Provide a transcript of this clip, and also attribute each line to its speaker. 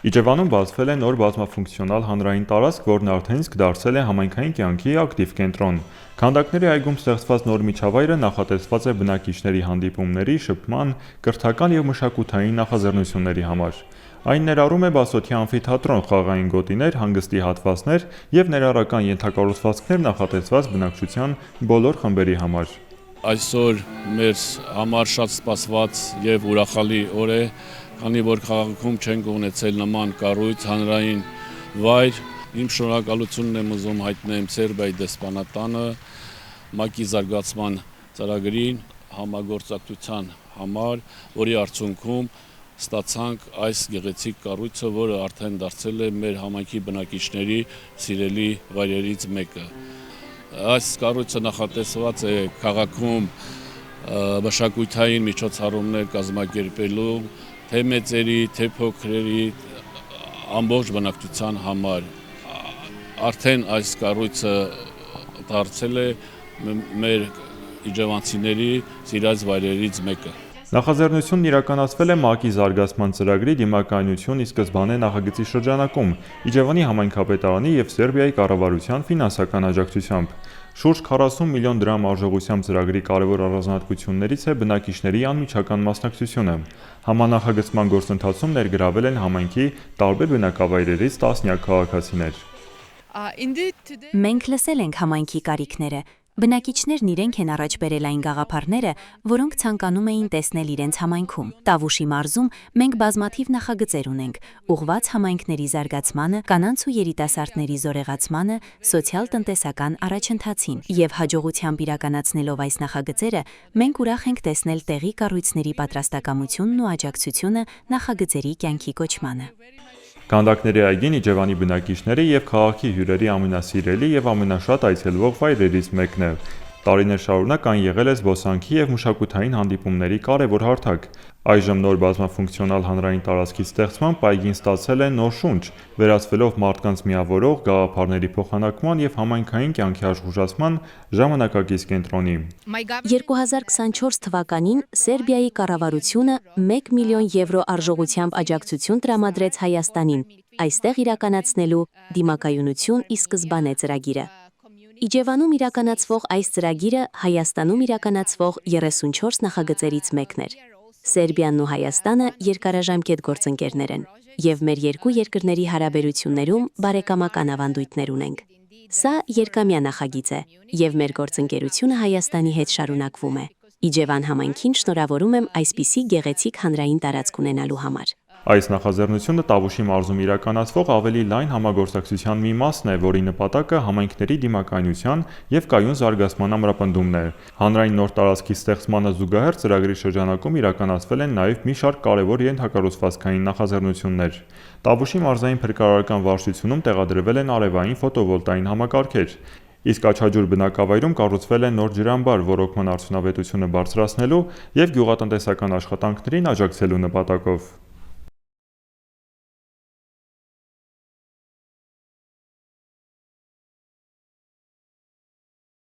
Speaker 1: Իջևանում բացվել է նոր բազմաֆունկցիոնալ հանրային տարածք, որն արդեն իսկ դարձել է համայնքային կյանքի ակտիվ կենտրոն։ Քանդակների այգում ստեղծված նոր միջավայրը նախատեսված է բնակիչների հանդիպումների, շփման, կրթական և մշակութային նախաձեռնությունների համար։ Այն ներառում է բացօթյա ամֆիթատրոն, խաղային գոտիներ, հանգստի հատվածներ և ներառական ենթակառուցվածքներ նախատեսված բնակչության բոլոր խմբերի համար։
Speaker 2: Այսօր մեր համար շատ սպասված և ուրախալի օր է, քանի որ քաղաքում չենք ունեցել նման կառույց, հանրային վայր։ Իմ շնորհակալությունն եմ ուզում հայտնել Սերբիայի դեսպանատանը, ՄԱԿ-ի զարգացման ծրագրին համագործակցության համար, որի արդյունքում ստացանք այս գեղեցիկ կառույցը, որը արդեն դարձել է մեր համայնքի բնակիչների սիրելի վայրերից մեկը։ Այս կառույցը նախատեսված է քաղաքում մշակութային միջոցառումներ կազմակերպելու, թե մեծերի, թե փոքրերի, ամբողջ բնակչության համար։ Արդեն այս կառույցը դարձել է մեր իջևանցիների սիրած վայրերից մեկը։
Speaker 1: Նախաձեռնությունն իրականացվել է ՄԱԿ-ի զարգացման ծրագրի դիմակայունություն ի սկզբանե նախագծի շրջանակում, Իջևանի համայնքապետարանի և Սերբիայի կառավարության ֆինանսական աջակցությամբ։ Շուրջ 40 միլիոն դրամ արժողությամբ ծրագրի կարևոր առանձնահատկություններից է բնակիչների անմիջական մասնակցությունը։ Համանախագծման գործընթացում ներգրավել են համայնքի տարբեր բնակավայրերից տասնյակ քաղաքացիներ։
Speaker 3: Մենք լսել ենք համայնքի կարիքները։ Բնակիչներն իրենք են առաջ բերել այն գաղափարները, որոնք ցանկանում էին տեսնել իրենց համայնքում։ Տավուշի մարզում մենք բազմաթիվ նախագծեր ունենք, ուղղված համայնքների զարգացմանը, կանանց ու երիտասարդների զորեղացմանը, սոցիալ-տնտեսական առաջընթացին։ Եվ հաջողությամբ իրականացնելով այս նախագծերը, մենք ուրախ ենք տեսնել տեղի կառույցների պատրաստակամությունն ու աջակցությունը նախագծերի կյանքի կոչմանը։
Speaker 1: Քանդակների այգին Իջևանի բնակիչների և քաղաքի հյուրերի ամենասիրելի և ամենաշատ այցելվող վայրերից մեկն է։ Տարիներ շարունակ այն եղել է զբոսանքի և մշակութային հանդիպումների կարևոր հարթակ։ Այժմ նոր բազմաֆունկցիոնալ հանրային տարածքի ստեղծմամբ այգին ստացել է նոր շունչ, վերածվելով մարդկանց միավորող, գաղափարների փոխանակման և համայնքային կյանքի աշխուժացման ժամանակակից կենտրոնի։
Speaker 3: 2024 թվականին Սերբիայի կառավարությունը 1 միլիոն եվրո արժողությամբ աջակցություն տրամադրեց Հայաստանին, այստեղ իրականացնելու դիմակայունություն ի սկզբանե ծրագիրը։ Իջևանում իրականացվող այս ծրագիրը Հայաստանում իրականացվող 34 նախագծերից մեկն էր։ Սերբիան ու Հայաստանը երկարաժամկետ գործընկերներ են, և մեր երկու երկրների հարաբերություններում բարեկամական ավանդույթներ ունենք։ Սա երկամյա նախագիծ է, և մեր գործընկերությունը Հայաստանի հետ շարունակվում է։ Իջևան համայնքին շնորհավորում եմ այսպիսի գեղեցիկ հանրային տարածք ունենալու համար։
Speaker 1: Այս նախաձեռնությունը Տավուշի մարզում իրականացվող ավելի լայն համագործակցության մի մասն է, որի նպատակը համայնքների դիմակայունության և կայուն զարգացման ամրապնդումն է։ Հանրային նոր տարածքի ստեղծմանը զուգահեռ ծրագրի շրջանակում իրականացվել են նաև մի շարք կարևոր ենթակառուցվածքային նախաձեռնություններ։ Տավուշի մարզային փրկարարական վարչությունում տեղադրվել են արևային ֆոտովոլտային համակարգեր, իսկ Աչաջուր բնակավայրում կառուցվել է նոր ջրամբար՝ ոռոգման արդյունավետությունը բարձրացնելու և գյուղատնտեսական աշխատանքներին աջակցելու նպատակով։